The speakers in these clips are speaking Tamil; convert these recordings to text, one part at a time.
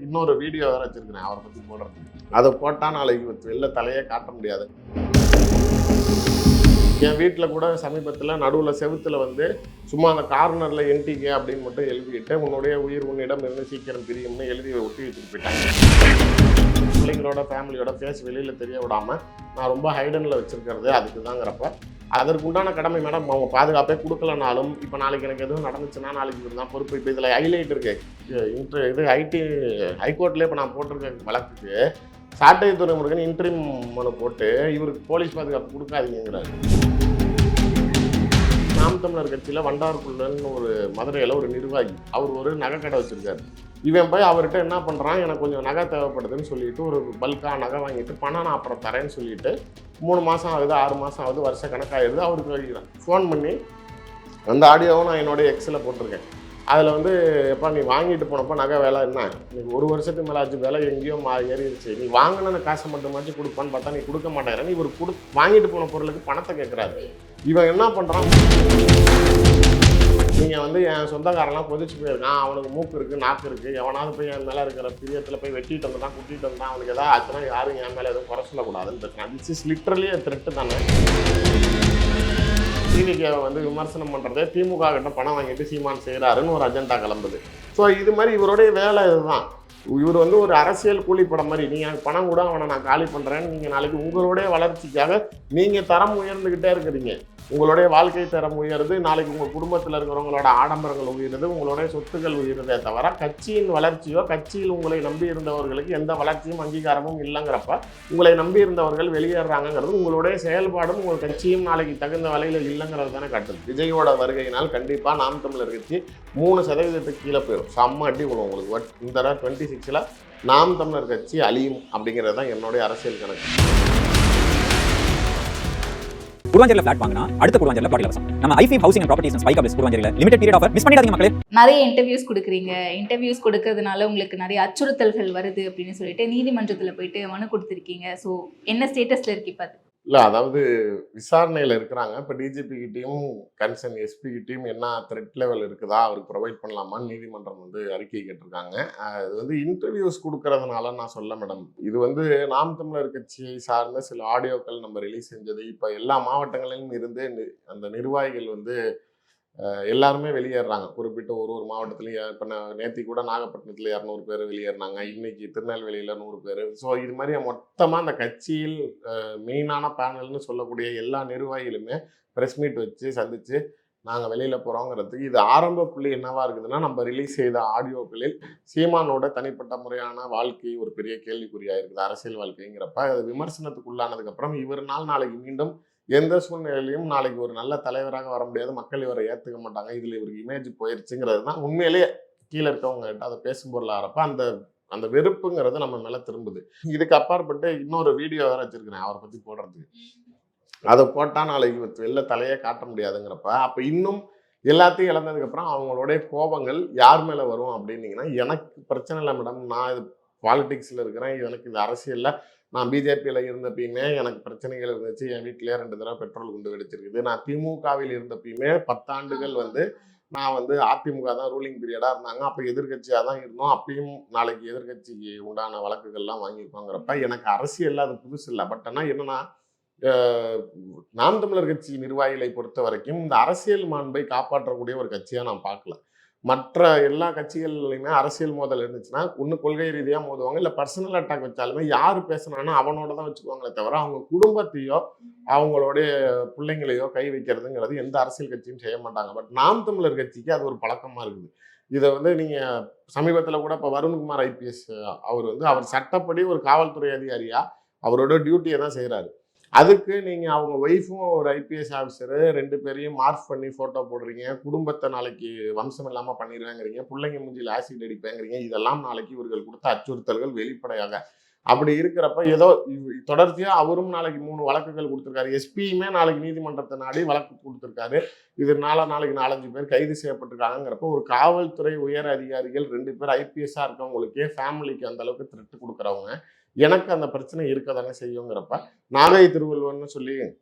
இன்னொரு வீடியோ வேற வச்சிருக்கிறேன் அவரை பற்றி போடுறதுக்கு. அதை போட்டால் நாளைக்கு வெளில தலையே காட்ட முடியாது. என் வீட்டில் கூட சமீபத்தில் நடுவில் செவுத்துல வந்து சும்மா அந்த கார்னரில் என்டிகே அப்படின்னு மட்டும் எழுதிட்டு உன்னுடைய உயிர் உன்னிடம் இருந்து சீக்கிரம் பிரியும்னு எழுதி ஒட்டி வச்சுட்டு போயிட்டாங்க. பிள்ளைங்களோட ஃபேமிலியோட ஃபேஸ் வெளியில் தெரிய விடாமல் நான் ரொம்ப ஹைடனில் வச்சுருக்கிறது அதுக்கு தாங்கிறப்ப அதற்கு உண்டான கடமை மேடம் அவங்க பாதுகாப்பே கொடுக்கலனாலும் இப்போ நாளைக்கு எனக்கு எதுவும் நடந்துச்சுன்னா நாளைக்கு இவர் தான் பொறுப்பு. இப்போ இதில் ஹைலைட் இருக்கு இது ஹைகோர்ட்லேயே இப்போ நான் போட்டிருக்க வழக்குக்கு சாட்டை துறைமுருகன் இன்ட்ரீம் மனு போட்டு இவருக்கு போலீஸ் பாதுகாப்பு கொடுக்காதீங்கிறாரு. நாம் தமிழர் கட்சியில் வண்டார்குள்ளன்னு ஒரு மதுரையில் ஒரு நிர்வாகி அவர் ஒரு நகை கடை வச்சுருக்காரு. இவன் போய் அவர்கிட்ட என்ன பண்ணுறான், எனக்கு கொஞ்சம் நகை தேவைப்படுதுன்னு சொல்லிட்டு ஒரு பல்காக நகை வாங்கிட்டு பணம் நான் அப்புறம் தரேன்னு சொல்லிட்டு 3 மாதம் ஆகுது 6 மாதம் ஆகுது வருஷ கணக்காகிடுது. அவருக்கு வைக்கிறான் ஃபோன் பண்ணி அந்த ஆடியோவும் நான் என்னோடய எக்ஸில் போட்டிருக்கேன். அதில் வந்து எப்பா நீ வாங்கிட்டு போனப்போ நகை வேலை என்ன இன்னைக்கு 1 வருஷத்துக்கு மேலே ஆச்சு, வேலை எங்கேயோ ஏறிடுச்சு, நீ வாங்கின காசை மட்டுமாச்சும் கொடுப்பான்னு பார்த்தா நீ கொடுக்க மாட்டேங்கிறேன். இவர் வாங்கிட்டு போன பொருளுக்கு பணத்தை கேட்குறாரு. இவன் என்ன பண்ணுறான், நீங்கள் வந்து என் சொந்தக்காரெல்லாம் கொதிச்சு போயிருக்கான், அவனுக்கு மூக்கு இருக்குது நாக்கு இருக்குது, எவனாவது போய் என் மேலே இருக்கிற பிரியத்தில் போய் வெட்டிட்டு வந்தான் குட்டிட்டு வந்தான், அவனுக்கு எதாவது ஆச்சுன்னா யாரும் என் மேலே எதுவும் குறை சொல்லக்கூடாதுன்னு பேசுகிறான். திஸ் இஸ் லிட்ரலி த்ரெட்டு தானே. டிவிகேவை வந்து விமர்சனம் பண்ணுறதே திமுக கிட்ட பணம் வாங்கிட்டு சீமான் செய்கிறாருன்னு ஒரு அஜெண்டா கிளம்புது. ஸோ இது மாதிரி இவருடைய வேலை இதுதான். இவர் வந்து ஒரு அரசியல் கூலிப்படம் மாதிரி, நீங்கள் பணம் கூட அவனை நான் காலி பண்ணுறேன்னு நீங்கள் நாளைக்கு உங்களுடைய வளர்ச்சிக்காக நீங்கள் தரம் உயர்ந்துக்கிட்டே இருக்கிறீங்க. உங்களுடைய வாழ்க்கை தரம் உயருது, நாளைக்கு உங்கள் குடும்பத்தில் இருக்கிறவங்களோட ஆடம்பரங்கள் உயருது, உங்களுடைய சொத்துக்கள் உயருதே தவிர கட்சியின் வளர்ச்சியோ கட்சியில் உங்களை நம்பி இருந்தவர்களுக்கு எந்த வளர்ச்சியும் அங்கீகாரமும் இல்லைங்கிறப்ப உங்களை நம்பி இருந்தவர்கள் வெளியேறாங்கிறது உங்களுடைய செயல்பாடும் உங்கள் கட்சியும் நாளைக்கு தகுந்த வலையில் இல்லைங்கிறது தானே காட்டுது. விஜயோட வருகையினால் கண்டிப்பாக நாம் தமிழர் கட்சி 3% கீழே போயிடும். செம்ம அடி விடும் உங்களுக்கு. இந்த 26ல் நாம் தமிழர் கட்சி அழியும் அப்படிங்கிறது தான் என்னுடைய அரசியல் கணக்கு. குருவாஞ்சேரியில் ஃபிளாட் வாங்கினா அடுத்த குருவாஞ்சேரியில் பிளாட் இலவசம். நம்ம ஐஃபி ஹவுசிங் அண்ட் ப்ராப்பர்ட்டிஸ் அண்ட் ஸ்பை கப்ஸ் குருவாஞ்சேரியில் லிமிடெட் பீரியட் ஆஃபர் மிஸ் பண்ணிடாதீங்க மக்களே. நிறைய இன்டர்வியூஸ் கொடுக்குறீங்க, இன்டர்வியூஸ் கொடுக்கறதுனால உங்களுக்கு நிறைய அச்சுறுத்தல்கள் வருது அப்படின்னு சொல்லிட்டு நீதிமன்றத்தில் போயிட்டு மனு கொடுத்துருக்கீங்க. ஸோ என்ன ஸ்டேட்டஸில் இருக்கு இப்போ? இல்லை, அதாவது விசாரணையில் இருக்கிறாங்க. இப்போ டிஜிபி கிட்டையும் கன்சர்ன் எஸ்பி கிட்டையும் என்ன த்ரெட் லெவல் இருக்குதா அவருக்கு ப்ரொவைட் பண்ணலாமான்னு நீதிமன்றம் வந்து அறிக்கை கேட்டிருக்காங்க. அது வந்து இன்டர்வியூஸ் கொடுக்கறதுனால நான் சொல்ல மேடம், இது வந்து நாம் தமிழர் கட்சியை சார்ந்த சில ஆடியோக்கள் நம்ம ரிலீஸ் செஞ்சது. இப்போ எல்லா மாவட்டங்களிலும் இருந்து அந்த நிர்வாகிகள் வந்து எல்லாருமே வெளியேறாங்க. குறிப்பிட்ட ஒரு மாவட்டத்துலையும் இப்போ நேற்று கூட நாகப்பட்டினத்தில் 200 பேர் வெளியேறினாங்க, இன்னைக்கு திருநெல்வேலியில் 100 பேர். ஸோ இது மாதிரி மொத்தமாக அந்த கட்சியில் மெயினான பேனல்னு சொல்லக்கூடிய எல்லா நிர்வாகிகளுமே ப்ரெஸ் மீட் வச்சு சந்தித்து நாங்கள் வெளியில் போகிறோங்கிறதுக்கு இது ஆரம்ப புள்ளி என்னவா இருக்குதுன்னா, நம்ம ரிலீஸ் செய்த ஆடியோக்களில் சீமானோட தனிப்பட்ட முறையான வாழ்க்கை ஒரு பெரிய கேள்விக்குறியாக இருக்குது. அரசியல் வாழ்க்கைங்கிறப்ப அது விமர்சனத்துக்கு உள்ளானதுக்கப்புறம் இவர்னால் நாளைக்கு மீண்டும் எந்த சூழ்நிலையிலையும் நாளைக்கு ஒரு நல்ல தலைவராக வர முடியாது, மக்கள் இவரை ஏற்றுக்க மாட்டாங்க, இதில் இவருக்கு இமேஜ் போயிடுச்சுங்கிறது தான் உண்மையிலேயே கீழே இருக்கவங்க கிட்ட அதை பேசும் பொருள் ஆகிறப்ப அந்த வெறுப்புங்கிறது நம்ம மேலே திரும்புது. இதுக்கு அப்பாற்பட்டு இன்னொரு வீடியோ வேறு வச்சுருக்கிறேன் அவரை பற்றி போடுறதுக்கு. அதை போட்டால் நாளைக்கு வெளில தலையே காட்ட முடியாதுங்கிறப்ப அப்போ இன்னும் எல்லாத்தையும் இழந்ததுக்கப்புறம் அவங்களுடைய கோபங்கள் யார் மேலே வரும் அப்படின்னீங்கன்னா, எனக்கு பிரச்சனை இல்லை மேடம், நான் இது பாலிடிக்ஸில் இருக்கிறேன், எனக்கு இது அரசியலில் நான் பிஜேபியில் இருந்தப்பயுமே எனக்கு பிரச்சனைகள் இருந்துச்சு. என் வீட்டிலே 2 தடவை பெட்ரோல் குண்டு வெடிச்சிருக்குது. நான் திமுகவில் இருந்தப்பயுமே 10 ஆண்டுகள் வந்து நான் வந்து அதிமுக தான் ரூலிங் பீரியடாக இருந்தாங்க, அப்போ எதிர்கட்சியாக தான் இருந்தோம். அப்பயும் நாளைக்கு எதிர்கட்சிக்கு உண்டான வழக்குகள்லாம் வாங்கியிருப்பாங்கிறப்ப எனக்கு அரசியலில் அது புதுசு இல்லை. பட் ஆனால் என்னென்னா, நாம் தமிழர் கட்சி நிர்வாகிகளை பொறுத்த வரைக்கும் இந்த அரசியல் மாண்பை காப்பாற்றக்கூடிய ஒரு கட்சியாக நான் பார்க்கல. மற்ற எல்லா கட்சிகள்லையுமே அரசியல் மோதல் இருந்துச்சுன்னா ஒன்று கொள்கை ரீதியாக மோதுவாங்க, இல்லை பர்சனல் அட்டாக் வச்சாலுமே யார் பேசுனானோ அவனோட தான் வச்சுக்குவாங்களே தவிர அவங்க குடும்பத்தையோ அவங்களுடைய பிள்ளைங்களையோ கை வைக்கிறதுங்கிறது எந்த அரசியல் கட்சியும் செய்ய மாட்டாங்க. பட் நாம் தமிழர் கட்சிக்கு அது ஒரு பழக்கமாக இருக்குது. இதை வந்து நீங்கள் சமீபத்தில் கூட இப்போ வருண்குமார் ஐபிஎஸ் அவர் சட்டப்படி ஒரு காவல்துறை அதிகாரியாக அவரோட டியூட்டியை தான் செய்கிறாரு. அதுக்கு நீங்கள் அவங்க ஒய்ஃபும் ஒரு ஐபிஎஸ் ஆஃபீஸரு 2 பேரையும் மார்க் பண்ணி ஃபோட்டோ போடுறீங்க, குடும்பத்தை நாளைக்கு வம்சம் இல்லாமல் பண்ணிடுவேங்கிறீங்க, பிள்ளைங்க மூஞ்சில் ஆசிட் அடிப்பேங்கிறீங்க. இதெல்லாம் நாளைக்கு இவர்கள் கொடுத்த அச்சுறுத்தல்கள் வெளிப்படையாக. அப்படி இருக்கிறப்ப ஏதோ தொடர்ச்சியாக அவரும் நாளைக்கு 3 வழக்குகள் கொடுத்துருக்காரு. எஸ்பியுமே நாளைக்கு நீதிமன்றத்தை நாடி வழக்கு கொடுத்துருக்காரு. இதனால நாளைக்கு 4-5 பேர் கைது செய்யப்பட்டிருக்காங்கிறப்ப ஒரு காவல்துறை உயர் அதிகாரிகள் 2 பேர் ஐபிஎஸ்ஸாக இருக்கவங்களுக்கே ஃபேமிலிக்கு அந்தளவுக்கு த்ரெட்டு கொடுக்குறவங்க எனக்கு அந்த பிரச்சனை இருக்க தானே செய்யுங்கிறப்ப நாகை திருவள்ளுவர்னு சொல்லி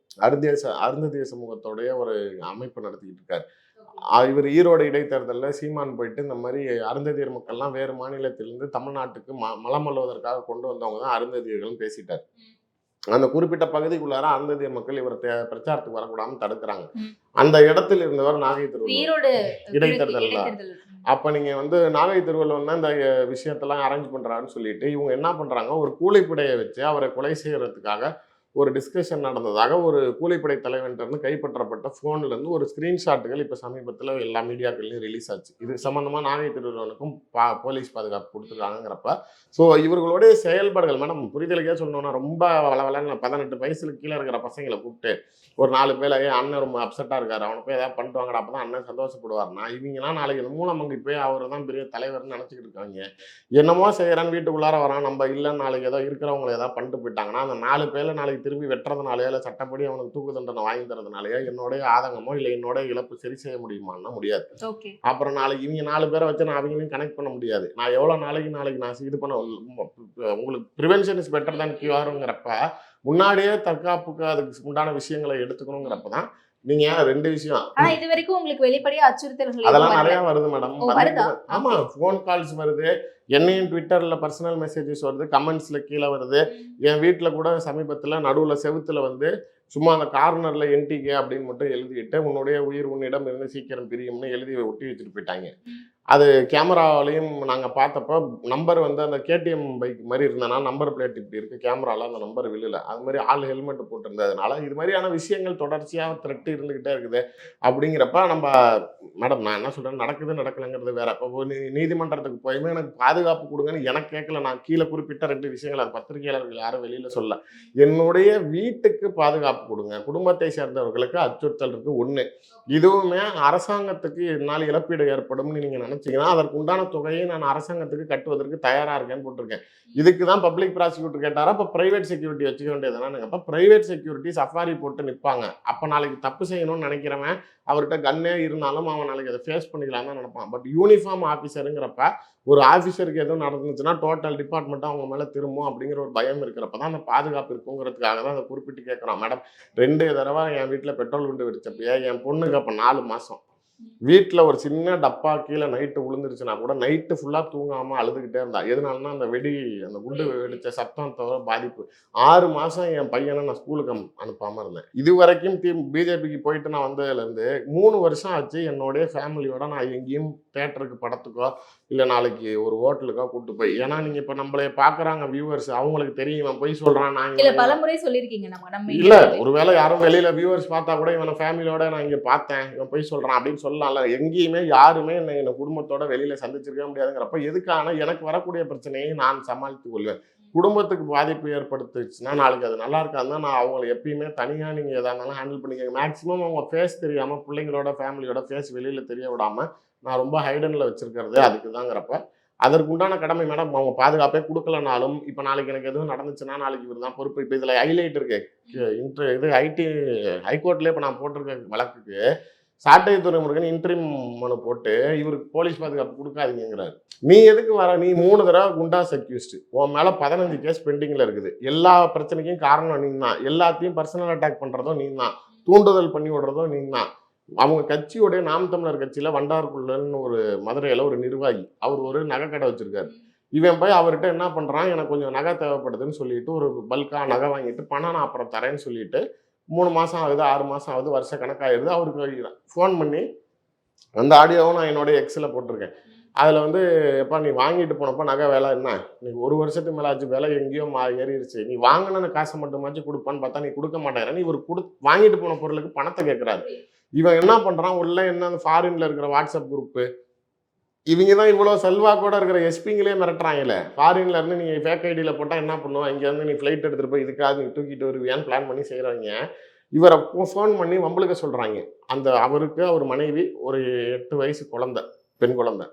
அருந்ததிய சமூகத்தோடைய ஒரு அமைப்பு நடத்திக்கிட்டு இருக்காரு. இவர் ஈரோடு இடைத்தேர்தலில் சீமான் போயிட்டு இந்த மாதிரி அருந்ததியர் மக்கள்லாம் வேறு மாநிலத்திலிருந்து தமிழ்நாட்டுக்கு மலம் அள்ளுவதற்காக கொண்டு வந்தவங்க தான் அருந்ததியர்கள்னு பேசிட்டார். அந்த குறிப்பிட்ட பகுதிக்குள்ளார அருந்ததியர் மக்கள் இவர் பிரச்சாரத்துக்கு வரக்கூடாதுன்னு தடுக்கிறாங்க. அந்த இடத்துல இருந்தவர் நாகை திருவள்ளுவர் இடைத்தேர்தல்ல. அப்போ நீங்கள் வந்து நாகை திருவள்ளுவர் இந்த விஷயத்தெல்லாம் அரேஞ்ச் பண்ணுறாருன்னு சொல்லிட்டு இவங்க என்ன பண்ணுறாங்க, ஒரு கூலிப்படையை வச்சு அவரை கொலை செய்யறதுக்காக ஒரு டிஸ்கஷன் நடந்ததாக ஒரு கூலிப்படை தலைவன்ட்டு கைப்பற்றப்பட்ட ஃபோன்லேருந்து ஒரு ஸ்க்ரீன்ஷாட்டுகள் இப்போ சமீபத்தில் எல்லா மீடியாக்கள்லையும் ரிலீஸ் ஆச்சு. இது சம்மந்தமாக நாகை திருவள்ளுவனுக்கும் போலீஸ் பாதுகாப்பு கொடுத்துருக்காங்கிறப்ப ஸோ இவர்களுடைய செயல்பாடுகள் மேடம் புரிதலுக்கே சொல்லணும்னா ரொம்ப வளவலன்னு 18 வயசுக்கு கீழே இருக்கிற பசங்களை கூப்பிட்டு ஒரு 4 பேர் அண்ணன் ரொம்ப அப்செட்டாக இருக்காரு, அவனை போய் ஏதாவது பண்ணிட்டு வாங்கடா அப்போ தான் அண்ணன் சந்தோஷப்படுவார்னா இவங்கெல்லாம் நாளைக்கு இந்த மூலமங்கி போய் அவர் தான் பெரிய தலைவர்னு நினச்சிக்கிட்டு இருக்காங்க. என்னமோ செய்கிறான்னு வீட்டுக்குள்ளார வரான், நம்ம இல்லை நாளைக்கு ஏதோ இருக்கிறவங்களை ஏதாவது பண்ணிட்டு போயிட்டாங்கன்னா அந்த 4 பேரில் நாளைக்கு திரும்பி வெட்டுறதுனாலயோ இல்லை சட்டப்படி அவனுக்கு தூக்கு தண்டனை வாங்கி தரதுனாலயோ என்னோடைய ஆதங்கமோ இல்லை என்னோட இழப்பு சரி செய்ய முடியுமான்னா முடியாது. அப்புறம் நாளைக்கு இவங்க 4 பேரை வச்சு நான் அவங்களையும் கனெக்ட் பண்ண முடியாது. நான் எவ்வளோ நாளைக்கு நான் இது பண்ண உங்களுக்கு ப்ரிவென்ஷன் இஸ் பெட்டர் தான் கியூருங்கிறப்ப முன்னாடியே தற்காப்புக்கு அதுக்கு உண்டான விஷயங்களை எடுத்துக்கணுங்கிறப்ப தான் நீங்க 2 விஷயம். இது வரைக்கும் உங்களுக்கு வெளிப்படையா அச்சுறுத்தல்கள் அதெல்லாம் நிறைய வருது மேடம். ஆமா, போன் கால்ஸ் வருது, என்னையும் ட்விட்டர்ல பர்சனல் மெசேஜஸ் வருது, கமெண்ட்ஸ்ல கீழே வருது. என் வீட்டில் கூட சமீபத்தில் நடுவில் செவுத்துல வந்து சும்மா அந்த கார்னர்ல என்டிகே அப்படின்னு மட்டும் எழுதிட்டு உன்னுடைய உயிர் உன்னிடம் இருந்து சீக்கிரம் பிரியும்னு எழுதி ஒட்டி வச்சுட்டு போயிட்டாங்க. அது கேமராவிலையும் நாங்கள் பார்த்தப்போ நம்பர் வந்து அந்த கேடிஎம் பைக் மாதிரி இருந்தனா நம்பர் பிளேட் இப்படி இருக்குது, கேமராவில் அந்த நம்பர் விழுல. அது மாதிரி ஆள் ஹெல்மெட் போட்டிருந்ததுனால இது மாதிரியான விஷயங்கள் தொடர்ச்சியாக த்ரெட்டு இருந்துக்கிட்டே இருக்குது. அப்படிங்கிறப்ப நம்ம மேடம் நான் என்ன சொல்கிறேன், நடக்கலைங்கிறது வேற. இப்போ நீதிமன்றத்துக்கு போயுமே எனக்கு பாதுகாப்பு கொடுங்கன்னு எனக்கு கேட்கல. நான் கீழே குறிப்பிட்ட 2 விஷயங்கள் அது பத்திரிகையாளர்கள் யாரும் வெளியில் சொல்ல. என்னுடைய வீட்டுக்கு பாதுகாப்பு கொடுங்க, குடும்பத்தை சேர்ந்தவர்களுக்கு அச்சுறுத்தல் இருக்குது 1. இதுவுமே அரசாங்கத்துக்கு என்னால் இழப்பீடு ஏற்படும்னு நீங்கள் நினைச்சீங்கன்னா அதற்கு உண்டான தொகையை நான் அரசாங்கத்துக்கு கட்டுவதற்கு தயாரா இருக்கேன்னு போட்டிருக்கேன். இதுக்கு தான் பப்ளிக் ப்ராசிக்யூட்டர் கேட்டாரா, அப்போ பிரைவேட் செக்யூரிட்டி வச்சுக்க வேண்டியதுனா? அப்போ பிரைவேட் செக்யூரிட்டி சஃபாரி போட்டு நிற்பாங்க. அப்போ நாளைக்கு தப்பு செய்யணும்னு நினைக்கிறவன் அவர்கிட்ட கன்னே இருந்தாலும் அவன் நாளைக்கு அதை ஃபேஸ் பண்ணிக்கலாம் தான் நினைப்பான். பட் யூனிஃபார்ம் ஆஃபீஸருங்கிறப்ப ஒரு ஆஃபீஸருக்கு எதுவும் நடந்துச்சுன்னா டோட்டல் டிபார்ட்மெண்ட்டாக அவங்க மேலே திரும்பும் அப்படிங்கிற ஒரு பயம் இருக்கிறப்ப தான் அந்த பாதுகாப்பு இருக்குங்கிறதுக்காக தான் அதை குறிப்பிட்டு கேட்குறோம். மேடம் 2 தடவை என் வீட்டில் பெட்ரோல் குண்டு வெடிச்சப்பையே என் பொண்ணுக்கு அப்போ 4 மாதம் வீட்டில் ஒரு சின்ன டப்பா கீழே நைட்டு விழுந்துருச்சுன்னா கூட நைட்டு ஃபுல்லாக தூங்காமல் அழுதுகிட்டே இருந்தா. எதனாலனா அந்த அந்த குண்டு வெடித்த சத்தம் தவிர பாதிப்பு. 6 மாதம் என் பையனை நான் ஸ்கூலுக்கு அனுப்பாமல் இருந்தேன். இது வரைக்கும் பிஜேபிக்கு போயிட்டு நான் வந்ததுலேருந்து 3 வருஷம் ஆச்சு என்னுடைய ஃபேமிலியோட நான் எங்கேயும் தேட்டருக்கு படத்துக்கோ இல்லை நாளைக்கு ஒரு ஹோட்டலுக்கோ கூப்பிட்டு போய். ஏன்னா நீங்கள் இப்போ நம்மளே பார்க்குறாங்க வியூவர்ஸ், அவங்களுக்கு தெரியும் இவன் போய் சொல்கிறான். நான் பலமுறை சொல்லியிருக்கீங்க நம்ம இல்லை, ஒருவேளை யாரும் வெளியில் வியூவர்ஸ் பார்த்தா கூட இவனை ஃபேமிலியோட நான் இங்கே பார்த்தேன் இவன் போய் சொல்கிறான் அப்படின்னு சொல்லலாம்ல. எங்கேயுமே யாருமே என்னை குடும்பத்தோட வெளியில் சந்திச்சிருக்க முடியாதுங்கிறப்ப எதுக்கான எனக்கு வரக்கூடிய பிரச்சனையை நான் சமாளித்து கொள்வேன். குடும்பத்துக்கு பாதிப்பு ஏற்படுத்துச்சுன்னா நாளைக்கு அது நல்லா இருக்காதுன்னா நான் அவங்களை எப்பயுமே தனியாக நீங்கள் எதாக இருந்தாலும் ஹேண்டில் பண்ணிக்கங்க. மேக்ஸிமம் அவங்க ஃபேஸ் தெரியாமல் பிள்ளைங்களோட ஃபேமிலியோட ஃபேஸ் வெளியில் தெரிய விடாமல் நான் ரொம்ப ஹைடனில் வச்சுருக்கிறது அதுக்கு தாங்கிறப்ப அதற்கு உண்டான கடமை மேடம். அவங்க பாதுகாப்பே கொடுக்கலனாலும் இப்போ நாளைக்கு எனக்கு எதுவும் நடந்துச்சுன்னா நாளைக்கு இவர் தான் பொறுப்பு. இப்போ இதில் ஹைலைட் இருக்கு, ஐடி ஹைகோர்ட்லேயே இப்போ நான் போட்டிருக்க வழக்குக்கு சாட்டை துறைமுருகன் இன்ட்ரீம் மனு போட்டு இவருக்கு போலீஸ் பாதுகாப்பு கொடுக்காதீங்கிறாரு. நீ எதுக்கு வர, நீ 3 தடவை குண்டாஸ் அக்யூஸ்டு, உன் மேலே 15 கேஸ் பெண்டிங்கில் இருக்குது. எல்லா பிரச்சனைக்கும் காரணம் நீ தான், எல்லாத்தையும் பர்சனல் அட்டாக் பண்ணுறதும் நீ தான், தூண்டுதல் பண்ணி விடுறதும் நீ தான். அவங்க கட்சியோடைய நாம் தமிழர் கட்சியில் வண்டார்குள்ளன்னு ஒரு மதுரையில் ஒரு நிர்வாகி, அவர் ஒரு நகை கடை வச்சிருக்காரு. இவன் போய் அவர்கிட்ட என்ன பண்ணுறான், எனக்கு கொஞ்சம் நகை தேவைப்படுதுன்னு சொல்லிட்டு ஒரு பல்காக நகை வாங்கிட்டு பணம் நான் அப்புறம் தரேன்னு சொல்லிட்டு 3 மாதம் ஆகுது, 6 மாதம் ஆகுது, வருஷ கணக்காகிடுது. அவருக்கு ஃபோன் பண்ணி அந்த ஆடியோவும் நான் என்னோட எக்ஸில் போட்டிருக்கேன். அதில் வந்து எப்பா நீ வாங்கிட்டு போனப்போ நகை விலை என்ன, நீ 1 வருஷத்துக்கு மேலே ஆச்சு, விலை எங்கேயோ ஏறிடுச்சு, நீ வாங்கின காசை மட்டுமாச்சும் கொடுப்பான்னு பார்த்தா நீ கொடுக்க மாட்டேங்கிறேன்னு இவர் வாங்கிட்டு போன பொருளுக்கு பணத்தை கேட்குறாரு. இவன் என்ன பண்ணுறான், உள்ள என்ன அந்த ஃபாரின்ல இருக்கிற வாட்ஸ்அப் குரூப்பு இவங்க தான் இவ்வளோ செல்வாக்கோட இருக்கிற எஸ்பிங்களே மிரட்டுறாங்கல்ல. ஃபாரின்ல இருந்து நீங்கள் ஃபேக் ஐடியில் போட்டால் என்ன பண்ணுவோம், இங்கேருந்து நீ ஃப்ளைட் எடுத்துகிட்டு போய் இதுக்காக நீ தூக்கிட்டு வருவியான்னு பிளான் பண்ணி செய்கிறாங்க. இவரை ஃபோன் பண்ணி வம்பளுக்க சொல்கிறாங்க. அவருக்கு அவர் மனைவி ஒரு 8 வயசு குழந்தை, பெண் குழந்தை.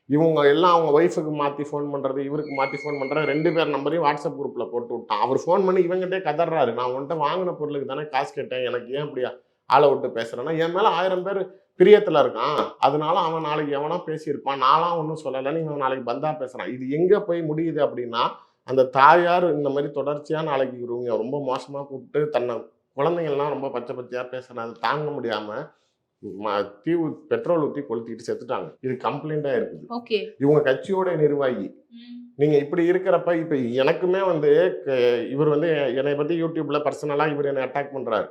இவங்க எல்லாம் அவங்க ஒய்ஃபுக்கு மாற்றி ஃபோன் பண்ணுறது, இவருக்கு மாற்றி ஃபோன் பண்ணுறது, 2 பேர் நம்பரையும் வாட்ஸ்அப் குரூப்பில் போட்டு விட்டான். அவர் ஃபோன் பண்ணி இவங்ககிட்டே கதறாரு, நான் உன்கிட்ட வாங்கின பொருளுக்கு தானே காசு கேட்டேன், எனக்கு ஏன் அப்படியா ஆளை விட்டு பேசுகிறேன்னா என் மேலே 1000 பேர் பிரியத்தில் இருக்கான், அதனால அவன் நாளைக்கு எவனா பேசியிருப்பான், நான்லாம் ஒன்றும் சொல்லலைன்னு இவன் நாளைக்கு பந்தா பேசுகிறான். இது எங்கே போய் முடியுது அப்படின்னா, அந்த தாயார் இந்த மாதிரி தொடர்ச்சியாக நாளைக்கு இவங்க ரொம்ப மோசமாக கூப்பிட்டு தன்னை குழந்தைங்கள்லாம் ரொம்ப பச்சை பச்சையாக பேசுகிறேன், அது தாங்க முடியாமல் பெட்ரோல் ஊற்றி கொளுத்திட்டு செத்துட்டாங்க. இது கம்ப்ளைண்டா இருக்குது. ஓகே. இவங்க கட்சியோட நிர்வாகி. நீங்க இப்படி இருக்கிறப்ப இப்ப எனக்குமே வந்து இவர் வந்து என்னை பத்தி யூடியூப்ல பர்சனலா இவர் என்னை அட்டாக் பண்றாரு.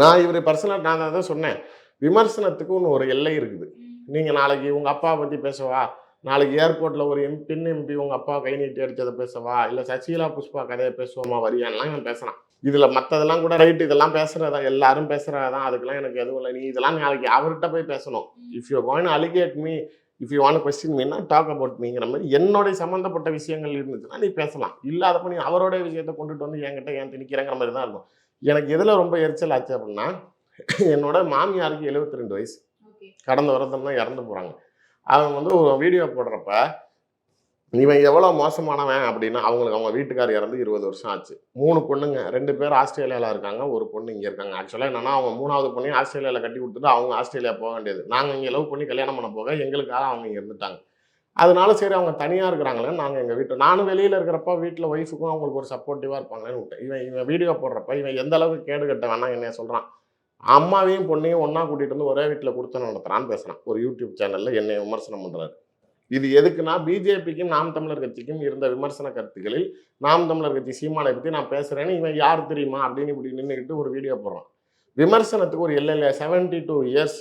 நான் இவர் பர்சனலா நான் தான் சொன்னேன், விமர்சனத்துக்கு ஒன்று ஒரு எல்லை இருக்குது. நீங்க நாளைக்கு உங்க அப்பாவை பத்தி பேசவா, நாளைக்கு ஏர்போர்ட்ல ஒரு பெண் எம்பி உங்க அப்பா கை நீட்டி அடிச்சதை பேசவா, இல்ல சசிகலா புஷ்பா கதையை பேசுவோமா வரியான்லாம் இவன் பேசுறான். இதுல மத்ததெல்லாம் கூட ரைட், இதெல்லாம் பேசுறதா எல்லாரும் பேசுறதான், அதுக்கெல்லாம் எனக்கு எதுவும் இல்லை. நீ இதெல்லாம் நாளைக்கு அவர்கிட்ட போய் பேசணும். If you going allegate me, if you want question me and talk about மீங்கிற மாதிரி என்னோட சம்மந்தப்பட்ட விஷயங்கள் இருந்துச்சுன்னா நீ பேசலாம். இல்லாதப்ப நீ அவரோட விஷயத்தை கொண்டுட்டு வந்து என்கிட்ட ஏன் திணிக்கிறங்கிற மாதிரி தான் இருக்கும். எனக்கு எதில் ரொம்ப எரிச்சல் ஆச்சு அப்படின்னா, என்னோட மாமியாருக்கு 72 வயசு, கடந்த வருடம் தான் இறந்து போகிறாங்க. அவங்க வந்து ஒரு வீடியோ போடுறப்ப இவன் எவ்வளோ மோசமானவன் அப்படின்னா, அவங்களுக்கு அவங்க வீட்டுக்கார் இறந்து 20 வருஷம் ஆச்சு. 3 பொண்ணுங்க, 2 பேர் ஆஸ்திரேலியாவில் இருக்காங்க, ஒரு பொண்ணு இங்கே இருக்காங்க. ஆக்சுவலாக என்னன்னா, அவங்க 3வது பொண்ணையும் ஆஸ்திரேலியாவில் கட்டி கொடுத்துட்டு அவங்க ஆஸ்திரேலியா போக வேண்டியது. நாங்கள் இங்கே லவ் பண்ணி கல்யாணம் பண்ண போக எங்களுக்காக அவங்க இங்கே இருந்துட்டாங்க. அதனால சரி அவங்க தனியாக இருக்கிறாங்களேன்னு நாங்கள் எங்கள் வீட்டில், நானும் வெளியில் இருக்கிறப்ப வீட்டில் ஒய்ஃபுக்கும் அவங்களுக்கு ஒரு சப்போர்ட்டிவாக இருப்பாங்களேன்னு விட்டேன். இவன் வீடியோ போடுறப்ப இவன் எந்த அளவுக்கு கேடு கட்ட வேணாம் என்னைய சொல்கிறான். அம்மாவையும் பொண்ணையும் ஒன்றா கூட்டிகிட்டு வந்து ஒரே வீட்டில் கொடுத்து நடத்துகிறான்னு பேசுகிறான். ஒரு யூடியூப் சேனலில் என்னை விமர்சனம் பண்ணுறாரு. இது எதுக்குன்னா, பிஜேபிக்கும் நாம் தமிழர் கட்சிக்கும் இருந்த விமர்சன கருத்துக்களில் நாம் தமிழர் கட்சி சீமானை பற்றி நான் பேசுகிறேன்னு இவன் யார் தெரியுமா அப்படின்னு இப்படி நின்றுக்கிட்டு ஒரு வீடியோ போடுறான். விமர்சனத்துக்கு ஒரு எல்லையில் 72 இயர்ஸ்,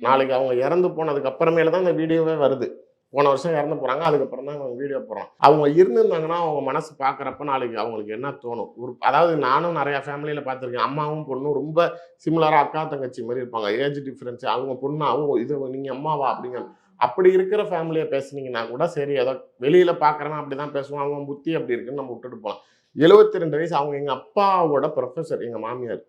நாளைக்கு அவங்க இறந்து போனதுக்கு அப்புறமேல தான் இந்த வீடியோவே வருது. போன வருஷம் இறந்து போகிறாங்க, அதுக்கப்புறம் தான் அவங்க வீடியோ போடுறான். அவங்க இருந்திருந்தாங்கன்னா அவங்க மனசு பார்க்குறப்ப நாளைக்கு அவங்களுக்கு என்ன தோணும். அதாவது நானும் நிறையா ஃபேமிலியில் பார்த்துருக்கேன், அம்மாவும் பொண்ணும் ரொம்ப சிமிலராக அக்கா தங்கச்சி மாதிரி இருப்பாங்க. ஏஜ் டிஃப்ரென்ஸ், அவங்க பொண்ணாவும் இது நீங்கள் அம்மாவா அப்படிங்க. அப்படி இருக்கிற ஃபேமிலியை பேசுனீங்கன்னா கூட சரி, ஏதோ வெளியில் பார்க்குறேன்னா அப்படி தான் பேசுவான், அவன் புத்தி அப்படி இருக்குன்னு நம்ம விட்டுட்டு போகலாம். 72 வயசு, அவங்க எங்கள் அப்பாவோட ப்ரொஃபஸர். எங்கள் மாமியார்,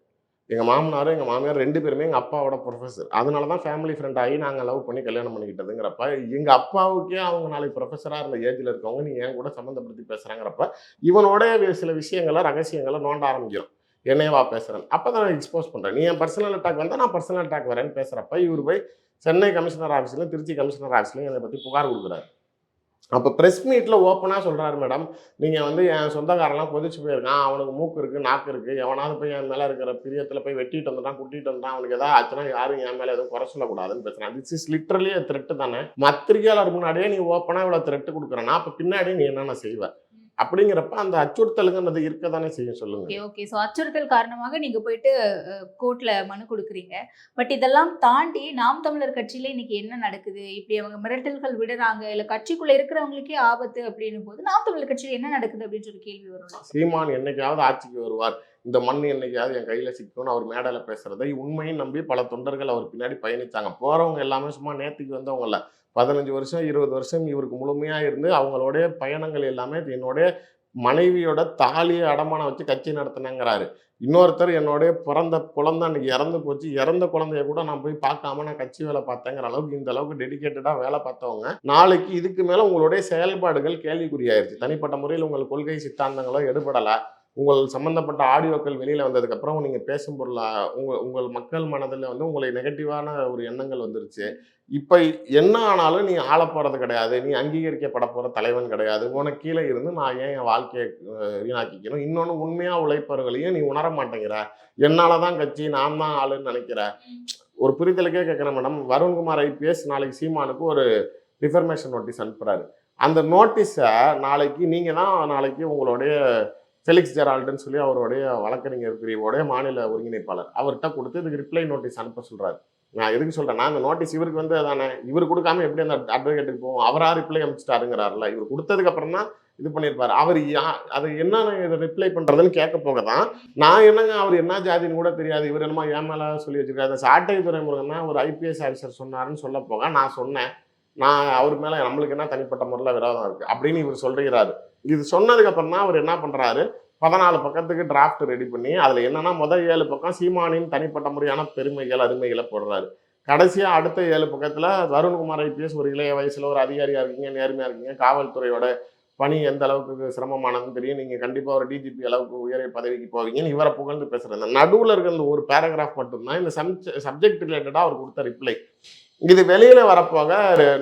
எங்கள் மாமனார், எங்கள் மாமியார் 2 பேருமே எங்கள் அப்பாவோட ப்ரொஃபஸர். அதனால தான் ஃபேமிலி ஃப்ரெண்ட் ஆகி நாங்கள் லவ் பண்ணி கல்யாணம் பண்ணிக்கிட்டதுங்கிறப்ப, எங்கள் அப்பாவுக்கே அவங்க நாளைக்கு ப்ரொஃபஸராக இருந்த ஏஜில் இருக்கவங்க நீ என் கூட சம்மந்தப்படுத்தி பேசுகிறாங்கிறப்ப, இவனோட சில விஷயங்களை ரகசியங்களை நோண்ட ஆரம்பிக்கிறோம். என்னையவா பேசுகிறேன், அப்போ தான் நான் எக்ஸ்போஸ் பண்ணுறேன். நீ என் பர்சனல் அட்டாக் வந்தால் நான் பர்சனல் அட்டாக் வரேன்னு பேசுகிறப்ப, இவர் போய் சென்னை கமிஷனர் ஆஃபீஸில், திருச்சி கமிஷனர் ஆஃபீஸ்லையும் என்னை பற்றி புகார் கொடுக்குறாரு. அப்போ ப்ரெஸ் மீட்டில் ஓப்பனாக சொல்கிறாரு, மேடம் நீங்கள் வந்து என் சொந்தக்காரெல்லாம் கொதிச்சு போயிருக்கான், அவனுக்கு மூக்கு இருக்குது, நாக்கு இருக்குது, எவனாவது போய் என் மேலே இருக்கிற பிரியத்தில் போய் வெட்டிட்டு வந்துட்டான், குட்டிட்டு வந்துட்டான், அவனுக்கு எதாவது ஆச்சுன்னா யாரும் என் மேலே எதுவும் குறை சொல்லக்கூடாதுன்னு பேசுகிறான். திஸ் இஸ் லிட்ரலி த்ரெட்டு தானே. மத்திரிகையாளர் முன்னாடியே நீ ஓப்பனாக இவ்வளோ த்ரெட்டு கொடுக்குறேன்னா அப்போ பின்னாடி நீ என்னென்ன செய்வ அப்படிங்கிறப்ப அந்த அச்சுறுத்தலுங்கிறது இருக்க தானே செய்யும். சொல்லுங்க. ஓகே. ஸோ அச்சுறுத்தல் காரணமாக நீங்க போயிட்டு கோர்ட்ல மனு கொடுக்குறீங்க. பட் இதெல்லாம் தாண்டி நாம் தமிழர் கட்சியில இன்னைக்கு என்ன நடக்குது? இப்படி அவங்க மிரட்டல்கள் விடுறாங்க, இல்ல கட்சிக்குள்ள இருக்கிறவங்களுக்கே ஆபத்து அப்படின்னும் போது நாம் தமிழர் கட்சியில என்ன நடக்குது அப்படின்னு ஒரு கேள்வி வரும். சீமான் என்னைக்காவது ஆட்சிக்கு வருவார், இந்த மண் என்னைக்காவது என் கையில சிக்கும்னு அவர் மேடையில பேசுறதை உண்மையும் நம்பி பல தொண்டர்கள் அவர் பின்னாடி பயணிச்சாங்க. போறவங்க எல்லாமே சும்மா நேற்றுக்கு வந்தவங்க இல்ல, 15 வருஷம் 20 வருஷம் இவருக்கு முழுமையா இருந்து அவங்களுடைய பயணங்கள் எல்லாமே என்னுடைய மனைவியோட தாலியை அடமானம் வச்சு கட்சி நடத்தினேங்கிறாரு. இன்னொருத்தர் என்னுடைய பிறந்த குழந்தை அன்னைக்கு இறந்து போச்சு, இறந்த குழந்தைய கூட நான் போய் பார்க்காம நான் கட்சி வேலை பார்த்தேங்கிற அளவுக்கு இந்த அளவுக்கு டெடிகேட்டடாக வேலை பார்த்தவங்க நாளைக்கு இதுக்கு மேலே உங்களுடைய செயல்பாடுகள் கேள்விக்குறியாயிருச்சு. தனிப்பட்ட முறையில் உங்கள் கொள்கை சித்தாந்தங்களோ எடுபடலை, உங்கள் சம்மந்தப்பட்ட ஆடியோக்கள் வெளியில் வந்ததுக்கப்புறம் நீங்கள் பேசும் பொருளாக உங்கள் மக்கள் மனதில் வந்து உங்களை நெகட்டிவான ஒரு எண்ணங்கள் வந்துருச்சு. இப்போ என்ன ஆனாலும் நீ ஆள போகிறது கிடையாது, நீ அங்கீகரிக்கப்பட போகிற தலைவன் கிடையாது, உனக்கு கீழே இருந்து நான் ஏன் என் வாழ்க்கையை வீணாக்கிக்கணும். இன்னொன்று, உண்மையாக உழைப்பவர்களையும் நீ உணர மாட்டேங்கிற, என்னால் தான் கட்சி, நான் தான் ஆளுன்னு நினைக்கிற. ஒரு புரிதலுக்கே கேட்குறேன் மேடம், வருண்குமார் IPS நாளைக்கு சீமானுக்கு ஒரு டிஃபர்மேஷன் நோட்டீஸ் அனுப்புகிறாரு. அந்த நோட்டீஸை நாளைக்கு நீங்கள் தான் நாளைக்கு உங்களுடைய ஃபெலிக்ஸ் ஜெரால்டுன்னு சொல்லி அவருடைய வழக்கறிஞர் பிரிவோடைய மாநில ஒருங்கிணைப்பாளர் அவர்கிட்ட கொடுத்து இதுக்கு ரிப்ளை நோட்டீஸ் அனுப்ப சொல்கிறாரு. நான் எதுக்கு சொல்கிறேன்னா, அந்த நோட்டீஸ் இவருக்கு வந்து தானே, இவர் கொடுக்காம எப்படி அந்த அட்வொகேட்டுக்கு போவோம், அவராக ரிப்ளை அனுப்பிச்சிட்டாருங்கிறாருல, இவர் கொடுத்ததுக்கப்புறம் தான் இது பண்ணியிருப்பார். அவர் அது என்னன்னு இதை ரிப்ளை பண்ணுறதுன்னு கேட்க போக தான் நான் என்னங்க அவர் என்ன ஜாதின்னு கூட தெரியாது, இவர் என்னமா ஏன் மேலே சொல்லி வச்சிருக்காரு, சாட்டை துறைமுருகன் தான் ஒரு IPS ஆஃபீஸர் சொன்னாருன்னு சொல்ல போக நான் சொன்னேன், நான் அவர் மேலே நம்மளுக்கு என்ன தனிப்பட்ட முறையில் விரோதம் இருக்குது அப்படின்னு இவர் சொல்கிறாரு. இது சொன்னதுக்கப்புறம் தான் அவர் என்ன பண்ணுறாரு, 14 பக்கத்துக்கு டிராஃப்ட் ரெடி பண்ணி அதில் என்னன்னா முதல் 7 பக்கம் சீமானின் தனிப்பட்ட முறையான பெருமைகள் அருமைகளை போடுறாரு. கடைசியாக அடுத்த 7 பக்கத்தில் வருண்குமார் IPS ஒரு இளைய வயசில் ஒரு அதிகாரியாக இருக்கீங்க, நேர்மையாக இருக்கீங்க, காவல்துறையோட பணி எந்த அளவுக்கு சிரமமானதுன்னு தெரியும், நீங்கள் கண்டிப்பாக ஒரு DGP அளவுக்கு உயரிய பதவிக்கு போவீங்கன்னு இவரை புகழ்ந்து பேசுகிறது. நடுவில் இருக்கிற ஒரு பேராகிராஃப் மட்டும்தான் இந்த சப்ஜெக்ட் ரிலேட்டடாக அவர் கொடுத்த ரிப்ளை. இது வெளியில் வரப்போக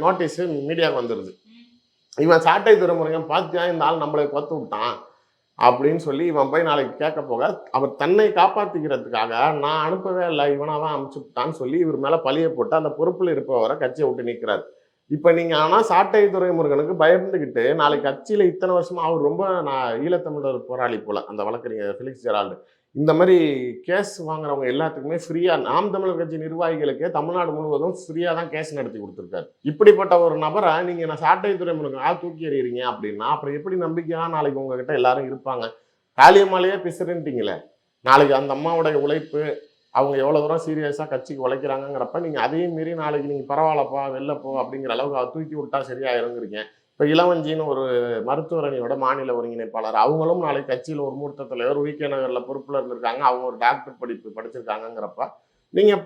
நோட்டீஸு மீடியாவுக்கு வந்துடுது. இவன் சாட்டை துறைமுருகன் பார்த்தியா இந்த ஆள் நம்மளை கொத்து விட்டான், அப்படின்னு சொல்லி இவன் போய் நாளைக்கு கேட்க போக அவர் தன்னை காப்பாத்திக்கிறதுக்காக நான் அனுப்பவே இல்லை, இவனா தான் அனுப்பிச்சுட்டான்னு சொல்லி இவர் மேல பழிய போட்டு அந்த பொறுப்புல இருப்பவரை கட்சியை விட்டு நீக்கிறாரு. இப்ப நீங்க ஆனா சாட்டை துரைமுருகனுக்கு பயந்துகிட்டு நாளைக்கு கட்சியில இத்தனை வருஷமா அவர் ரொம்ப ஈழத்தமிழர் போராளி போல அந்த வழக்கறிஞர் ஃபெலிக்ஸ் ஜெரால்டு இந்த மாதிரி கேஸ் வாங்குறவங்க எல்லாத்துக்குமே ஃப்ரீயா நாம் தமிழர் கட்சி நிர்வாகிகளுக்கே தமிழ்நாடு முழுவதும் ஃப்ரீயா தான் கேஸ் நடத்தி கொடுத்துருக்காரு. இப்படிப்பட்ட ஒரு நபரை நீங்க நான் சாட்டை துரைமுருகன் தூக்கி எறிகிறீங்க அப்படின்னா அப்புறம் எப்படி நம்பிக்கையா நாளைக்கு உங்ககிட்ட எல்லாரும் இருப்பாங்க? காளியம்மாலேயே பிசுறுன்ட்டீங்களே, நாளைக்கு அந்த அம்மாவுடைய உழைப்பு அவங்க எவ்வளோ தூரம் சீரியஸாக கட்சிக்கு உழைக்கிறாங்கிறப்ப நீங்கள் அதையும் மீறி நாளைக்கு நீங்கள் பரவாயில்லப்பா வெளில போ அப்படிங்கிற அளவுக்கு அதை தூக்கி விட்டா சரியாயிருங்கிறீங்க. இப்போ இளவஞ்சின்னு ஒரு மருத்துவர் அணியோட மாநில ஒருங்கிணைப்பாளர், அவங்களும் நாளைக்கு கட்சியில் ஒரு மூத்த தலைவர் விகே நகரில் பொறுப்பில் இருந்திருக்காங்க, அவங்க ஒரு டாக்டர் படிப்பு படிச்சிருக்காங்கிறப்ப நீங்கள்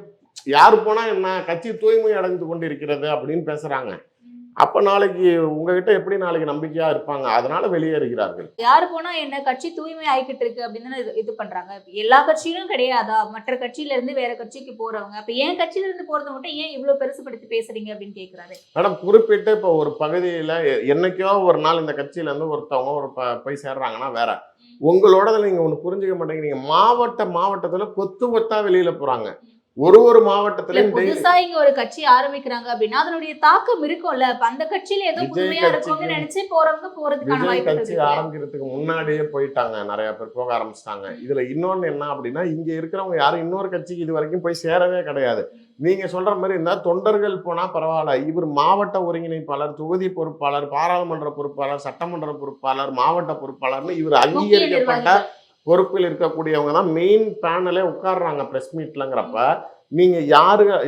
யார் போனால் என்ன கட்சி தூய்மை அடைந்து கொண்டு இருக்கிறது அப்படின்னு பேசுகிறாங்க. அப்ப நாளைக்கு உங்ககிட்ட எப்படி நாளைக்கு நம்பிக்கையா இருப்பாங்க? அதனால வெளியேறுகிறார்கள். யாரு போனா என்ன கட்சி தூய்மை ஆயிக்கிட்டு இருக்கு அப்படின்னு இது பண்றாங்க. எல்லா கட்சியிலும் கிடையாதா? மற்ற கட்சியில இருந்து வேற கட்சிக்கு போறவங்க அப்ப ஏன் கட்சியில இருந்து போறத மட்டும் ஏன் இவ்வளவு பெருசுபடுத்தி பேசுறீங்க அப்படின்னு கேக்குறாரு. மேடம், குறிப்பிட்டு இப்போ ஒரு பகுதியில என்னைக்கோ ஒரு நாள் இந்த கட்சியில இருந்து ஒருத்தவங்க போய் சேர்றாங்கன்னா வேற. உங்களோடதுல நீங்க ஒண்ணு புரிஞ்சுக்க மாட்டேங்கிறீங்க. மாவட்டத்துல கொத்தா வெளியில போறாங்க. ஒரு மாவட்டத்திலும் புதுசா இங்க ஒரு கட்சி ஆரம்பிக்கிறாங்க அப்படின்னா அதனுடைய தாக்கம் இருக்கும்ல. அப்ப அந்த கட்சியில ஏதோ புதுமையா இருக்கும்னு நினைச்சு போறவங்க போறதுக்கான வாய்ப்பு கட்சி ஆரம்பிக்கிறதுக்கு முன்னாடியே போயிட்டாங்க, நிறைய பேர் போக ஆரம்பிச்சிட்டாங்க. இதுல இன்னொன்னு என்ன அப்படின்னா இங்க இருக்கிறவங்க யாரும் இன்னொரு கட்சிக்கு இது வரைக்கும் போய் சேரவே கிடையாது. நீங்க சொல்ற மாதிரி இருந்தா தொண்டர்கள் போனா பரவாயில்ல, இவர் மாவட்ட ஒருங்கிணைப்பாளர், தொகுதி பொறுப்பாளர், பாராளுமன்ற பொறுப்பாளர், சட்டமன்ற பொறுப்பாளர், மாவட்ட பொறுப்பாளர்னு இவர் அங்கீகரிக்கப்பட்ட பொறுப்பில் இருக்கக்கூடியவங்க தான் மெயின் பேனலே உட்கார்றாங்க பிரஸ் மீட்லங்கிறப்ப நீங்க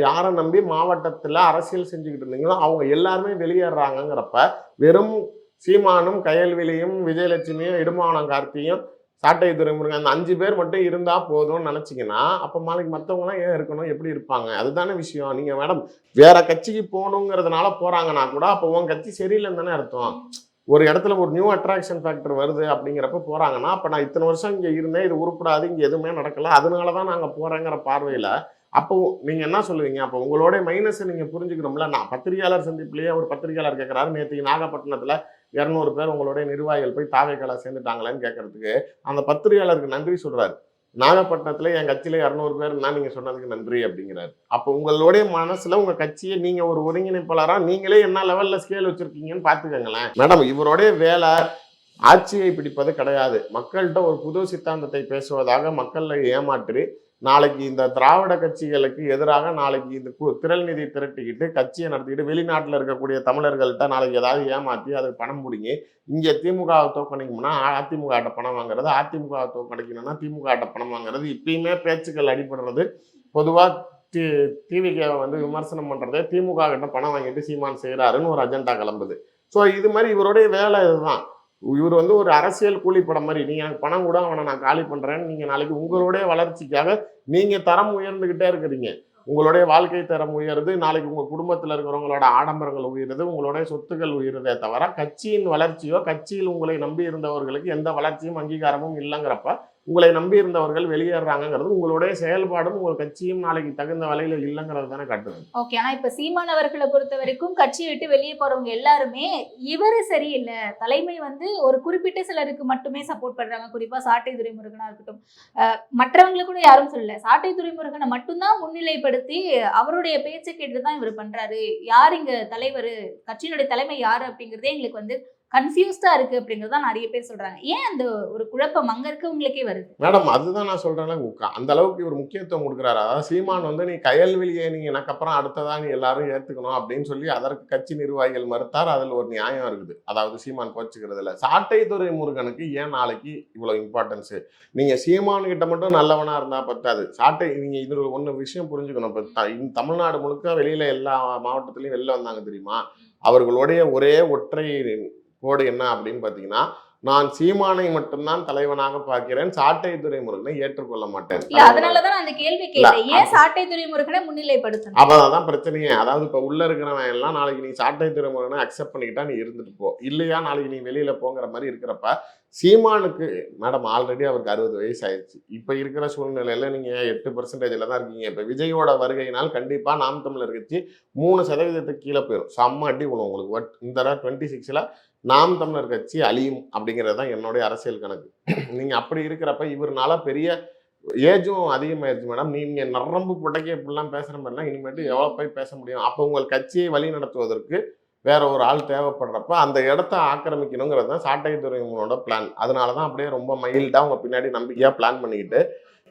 யாரை நம்பி மாவட்டத்துல அரசியல் செஞ்சுக்கிட்டு இருந்தீங்களோ அவங்க எல்லாருமே வெளியேறாங்கிறப்ப வெறும் சீமானும் கயல்விழியும் விஜயலட்சுமியும் இடுமானம் கார்த்தியும் சாட்டை துரைமுருகன் அந்த 5 பேர் மட்டும் இருந்தா போதும்னு நினைச்சீங்கன்னா அப்ப நாளைக்கு மற்றவங்களாம் ஏன் இருக்கணும், எப்படி இருப்பாங்க? அதுதானே விஷயம். நீங்க மேடம் வேற கட்சிக்கு போகணுங்கிறதுனால போறாங்கன்னா கூட அப்போ உன் கட்சி சரியில்லைன்னு தானே அர்த்தம். ஒரு இடத்துல ஒரு நியூ அட்ராக்ஷன் ஃபேக்டர் வருது அப்படிங்கிறப்ப போறாங்கன்னா அப்போ நான் இத்தனை வருஷம் இங்கே இருந்தேன், இது உருப்படாது, இங்கே எதுவுமே நடக்கல, அதனால தான் நாங்கள் போறேங்கிற பார்வையில் அப்போ நீங்க என்ன சொல்லுவீங்க? அப்போ உங்களோட மைனஸை நீங்க புரிஞ்சுக்கணும்ல. நான் பத்திரிகையாளர் சந்திப்புலேயே ஒரு பத்திரிகையாளர் கேட்குறாரு, நேற்று நாகப்பட்டினத்தில் 200 பேர் உங்களுடைய நிர்வாகிகள் போய் தாவேக்கால சேர்ந்துட்டாங்களேன்னு கேட்கறதுக்கு அந்த பத்திரிகையாளருக்கு நன்றி சொல்றாரு. நாகப்பட்டினத்துல என் கட்சியில 200 பேர்னா நீங்க சொன்னதுக்கு நன்றி அப்படிங்கிறாரு. அப்போ உங்களுடைய மனசுல உங்க கட்சியை நீங்க ஒரு ஒருங்கிணைப்பாளரா நீங்களே என்ன லெவல்ல ஸ்கேல் வச்சிருக்கீங்கன்னு பாத்துக்கோங்களேன். மேடம், இவருடைய வேலை ஆட்சியை பிடிப்பது கிடையாது. மக்கள்கிட்ட ஒரு புது சித்தாந்தத்தை பேசுவதாக மக்களை ஏமாற்றி நாளைக்கு இந்த திராவிட கட்சிகளுக்கு எதிராக நாளைக்கு இந்த திரள் நிதி திரட்டிக்கிட்டு கட்சியை நடத்திக்கிட்டு வெளிநாட்டில் இருக்கக்கூடிய தமிழர்கள்ட்ட நாளைக்கு ஏதாவது ஏமாற்றி அதுக்கு பணம் பிடிங்கி இங்கே திமுகவை தோக்கணிக்கணும்னா அதிமுக பணம் வாங்குறது, அதிமுக தோக்கணிக்கணும்னா திமுக பணம் வாங்குறது, இப்பயுமே பேச்சுக்கள் அடிபடுறது. பொதுவாக டிவிகேவை விமர்சனம் பண்ணுறதே திமுக கிட்ட பணம் வாங்கிட்டு சீமான் செய்கிறாருன்னு ஒரு அஜெண்டா கிளம்புது. ஸோ இது மாதிரி இவருடைய வேலை இதுதான். இவர் ஒரு அரசியல் கூலிப்படம் மாதிரி, நீங்க எனக்கு பணம் கூட அவனை நான் காலி பண்றேன்னு நீங்க நாளைக்கு உங்களுடைய வளர்ச்சிக்காக நீங்க தரம் உயர்ந்துகிட்டே இருக்கிறீங்க. உங்களுடைய வாழ்க்கை தரம் உயருது, நாளைக்கு உங்க குடும்பத்தில் இருக்கிறவங்களோட ஆடம்பரங்கள் உயருது, உங்களுடைய சொத்துக்கள் உயருதே தவிர கட்சியின் வளர்ச்சியோ கட்சியில் உங்களை நம்பி இருந்தவர்களுக்கு எந்த வளர்ச்சியும் அங்கீகாரமும் இல்லைங்கிறப்ப உங்களை நம்பி இருந்தவர்கள் வெளியேறாங்கிறது உங்களுடைய செயல்பாடும் உங்கள் கட்சியும் நாளைக்கு தகுந்த வலையில இல்லைங்கிறது தானே காட்டுது. ஓகே, ஆனா இப்ப சீமான் அவர்களை பொறுத்த வரைக்கும் கட்சியை விட்டு வெளியே போறவங்க எல்லாருமே இவரு சரியில்லை, தலைமை ஒரு குறிப்பிட்ட சிலருக்கு மட்டுமே சப்போர்ட் பண்றாங்க. குறிப்பா சாட்டை துரைமுருகனா இருக்கட்டும், மற்றவங்களை கூட யாரும் சொல்லல, சாட்டை துரைமுருகனை மட்டும்தான் முன்னிலைப்படுத்தி அவருடைய பேச்சை கேட்டுதான் இவர் பண்றாரு. யார் இங்க தலைவர், கட்சியினுடைய தலைமை யாரு அப்படிங்கிறதே எங்களுக்கு கன்ஃபியூஸ்டா இருக்கு அப்படிங்கறத நிறைய பேர் சொல்றாங்க. ஏன் அந்த ஒரு குழப்பம் அங்க இருக்கவங்களுக்கே வருது? மேடம், அதுதான் நான் சொல்றேன், அந்த அளவுக்கு இவர் முக்கியத்துவம் கொடுக்குறாரு. அதாவது சீமான் நீ கயல்வெளியை நீங்க எனக்கு அப்புறம் அடுத்ததா நீ எல்லாரும் ஏத்துக்கணும் அப்படின்னு சொல்லி அதற்கு கட்சி நிர்வாகிகள் மறுத்தார். அதுல ஒரு நியாயம் இருக்குது. அதாவது சீமான் கோச்சுக்கிறது இல்ல. சாட்டை துரைமுருகனுக்கு ஏன் நாளைக்கு இவ்வளவு இம்பார்ட்டன்ஸ்? நீங்க சீமான் கிட்ட மட்டும் நல்லவனா இருந்தா பத்தாது. சாட்டை நீங்க இது ஒண்ணு விஷயம் புரிஞ்சுக்கணும். இப்ப தமிழ்நாடு முழுக்க வெளியில எல்லா மாவட்டத்திலையும் வெளில வந்தாங்க தெரியுமா? அவர்களுடைய ஒரே ஒற்றை கோடு என்ன அப்படின்னு பாத்தீங்கன்னா, நான் சீமானை மட்டும்தான் தலைவனாக பார்க்கிறேன், சாட்டை துரைமுருகனை ஏற்றுக்கொள்ள மாட்டேன். அதனாலதான் அந்த கேள்வி கேட்டேன், ஏன் சாட்டை துரைமுருகனை முன்னிலைப்படுத்தணும்? அதான் பிரச்சனையே. அதாவது இப்ப உள்ள இருக்கிறவன் எல்லாம் நாளைக்கு நீ சாட்டை துரைமுருகனை அக்செப்ட் பண்ணிக்கிட்டா நீ இருந்துட்டு போ, இல்லையா நாளைக்கு நீ வெளியில போங்கிற மாதிரி இருக்கிறப்ப சீமானுக்கு மேடம் ஆல்ரெடி அவருக்கு 60 வயசு ஆயிடுச்சு. இப்ப இருக்கிற சூழ்நிலையில நீங்க 8% தான் இருக்கீங்க. இப்ப விஜயோட வருகையினால் கண்டிப்பா நாம் தமிழர் கட்சி 3% கீழே போயிடும். செம்ம அடி விழும் உங்களுக்கு. இந்த 26ல நாம் தமிழர் கட்சி அழியும் அப்படிங்கிறது தான் என்னுடைய அரசியல் கணக்கு. நீங்க அப்படி இருக்கிறப்ப இவர்னால பெரிய ஏஜும் அதிகமாயிருச்சு மேடம். நீங்க நரம்பு புடைக்க இப்படிலாம் பேசுற மாதிரிலாம் இனிமேட்டு எவ்வளோ போய் பேச முடியும்? அப்போ உங்கள் கட்சியை வழி நடத்துவதற்கு வேற ஒரு ஆள் தேவைப்படுறப்ப அந்த இடத்த ஆக்கிரமிக்கணுங்கிறது தான் சாட்டை துறைமுகனோட பிளான். அதனால தான் அப்படியே ரொம்ப மைல்டா உங்க பின்னாடி நம்பிக்கையா பிளான் பண்ணிக்கிட்டு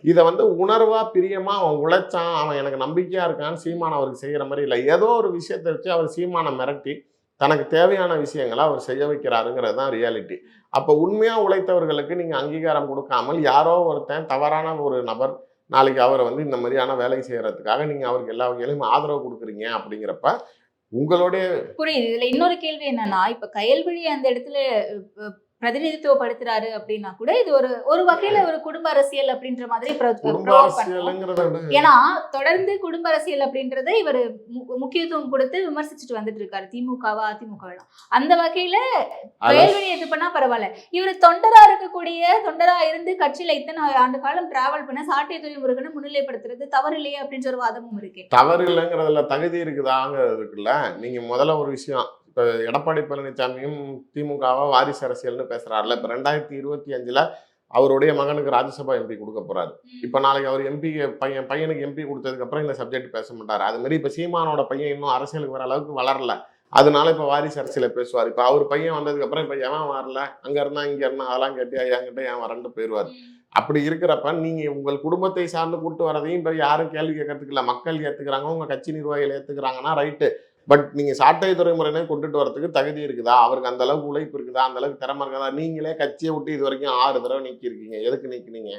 இதை வந்து உணர்வா பிரியமா அவன் உழைச்சான், அவன் எனக்கு நம்பிக்கையா இருக்கான்னு சீமான் அவருக்கு செய்யற மாதிரி இல்லை. ஏதோ ஒரு விஷயத்தை வச்சு அவர் சீமானை மிரட்டி தனக்கு தேவையான விஷயங்களை அவர் செய்ய வைக்கிறாருங்கிறது தான் ரியாலிட்டி. அப்போ உண்மையா உழைத்தவர்களுக்கு நீங்க அங்கீகாரம் கொடுக்காமல் யாரோ ஒருத்தன் தவறான ஒரு நபர் நாளைக்கு அவரை வந்து இந்த மாதிரியான வேலை செய்யறதுக்காக நீங்க அவருக்கு எல்லா வகையிலும் ஆதரவு கொடுக்குறீங்க அப்படிங்கிறப்ப உங்களுடைய புரியுது. இதுல இன்னொரு கேள்வி என்னன்னா, இப்ப கயல்விழி அந்த இடத்துல பிரதிநிதித்துவப்படுத்துறாரு அப்படின்னா கூட இது ஒரு வகையில ஒரு குடும்ப அரசியல் அப்படின்ற மாதிரி குடும்ப அரசியலுங்கிறத விட ஏன்னா தொடர்ந்து குடும்ப அரசியல் அப்படின்றத இவர் முக்கியத்துவம் கொடுத்து விமர்சிச்சுட்டு வந்துட்டு இருக்காரு, திமுகவா அதிமுக. அந்த வகையில கயல்விழி இது பண்ணா பரவாயில்ல, இவர் தொண்டரா இருந்து கட்சியில இத்தனை ஆண்டு காலம் டிராவல் பண்ண சாட்டை துறைமுருகனை முன்னிலைப்படுத்துறது தவறு இல்லையா அப்படின்ற ஒரு வாதமும் இருக்கு. தவறு இல்லைங்கிறதுல தகுதி இருக்குதாங்கிறதுக்குல்ல. நீங்க முதல்ல ஒரு விஷயம், இப்போ எடப்பாடி பழனிசாமியும் திமுகவா வாரிசு அரசியல்னு பேசுறாருல. இப்போ 2025 அவருடைய மகனுக்கு ராஜ்யசபா எம்பி கொடுக்க போறாரு. இப்போ நாளைக்கு அவர் எம்பி பையனுக்கு எம்பி கொடுத்ததுக்கு அப்புறம் இந்த சப்ஜெக்ட் பேச மாட்டாரு. அது மாதிரி இப்போ சீமானோட பையன் இன்னும் அரசியலுக்கு வர அளவுக்கு வளரல, அதனால இப்போ வாரிசு அரசியலை பேசுவார். இப்போ அவர் பையன் வந்ததுக்கு அப்புறம் இப்போ எவன் வரல, அங்க இருந்தா இங்க இருந்தா அதெல்லாம் கேட்டியா என்கிட்ட ஏன் வரண்டு போயிடுவார். அப்படி இருக்கிறப்ப நீங்க உங்கள் குடும்பத்தை சார்ந்து கூட்டு வரதையும் இப்போ யாரும் கேள்வி கேட்கறதுக்கு இல்லை. மக்கள் ஏத்துக்கிறாங்க, உங்க கட்சி நிர்வாகிகள் ஏத்துக்கிறாங்கன்னா ரைட்டு. பட் நீங்க சாட்டை துறைமுறையினே கொண்டுட்டு வரதுக்கு தகுதி இருக்குதா? அவருக்கு அந்த அளவுக்கு உழைப்பு இருக்குதா? அந்த அளவுக்கு திறமை இருக்குதா? நீங்களே கட்சியை விட்டு இது வரைக்கும் 6 தடவை நீக்கிருக்கீங்க. எதுக்கு நீக்கினீங்க?